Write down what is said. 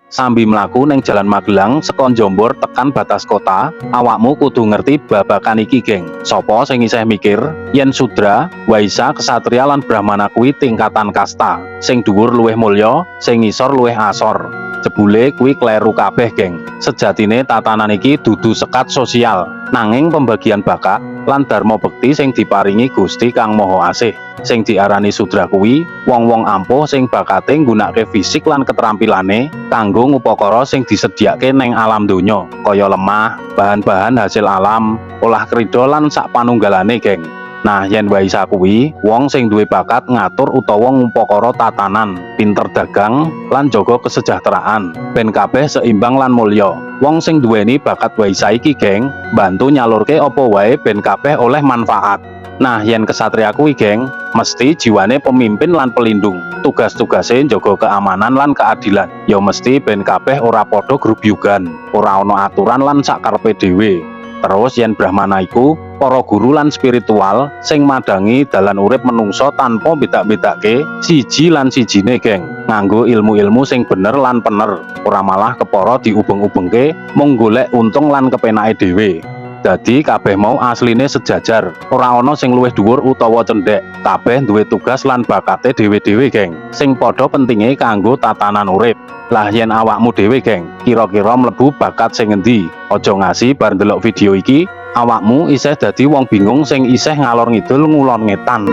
Sambi mlaku ning Jalan Magelang saka Jombor tekan batas kota, awakmu kudu ngerti babakan iki, geng. Sopo sing isih mikir yen Sudra, Waisa, Kesatria lan Brahmana kuwi tingkatan kasta, sing dhuwur luwih mulya, sing ngisor luwih asor. Jebule kuwi kleru kabeh, geng. Sejatine tatanan iki dudu sekat sosial, nanging pembagian bakat lan dharma bekti sing diparingi Gusti Kang Maha Asih. Sing diarani Sudra kuwi wong-wong ampuh sing bakate nggunakake fisik lan keterampilane kanggo ngupakara sing disediakake ning alam donya, kaya lemah, bahan-bahan hasil alam, olah krida lan sak panunggalane, geng. Nah, yen Waisa kuwi wong sing duwe bakat ngatur utawa ngupakara tatanan, pinter dagang lan jaga kesejahteraan, ben kabeh seimbang lan mulya. Wong sing duweni bakat Waisa iki, geng, bantu nyalurke apa wae ben kabeh oleh manfaat. Nah, yen Kesatria kuwi, geng, mesti jiwane pemimpin lan pelindung. Tugas-tugase njaga keamanan lan keadilan. Ya mesti ben kabeh ora padha grubyugan, ora ana aturan lan sakarepe dhewe. Terus yen Brahmana iku para guru lan spiritual sing madangi dalan urip menungso tanpa bedak-bedake siji lan sijine, geng, nganggo ilmu-ilmu sing bener lan pener, ora malah kepara diubeng-ubengke mung golek untung lan kepenake dhewe. Dadi kabeh mau asline sejajar, ora ana sing luwih dhuwur utawa cendhek. Kabeh duwe tugas lan bakate dhewe-dhewe, geng, sing padha pentinge kanggo tatanan urip. Lah yen awakmu dhewe, geng, kira-kira mlebu bakat sing endi? Aja ngasi bar ndelok video iki awakmu isih dadi wong bingung sing isih ngalor ngidul ngulon ngetan.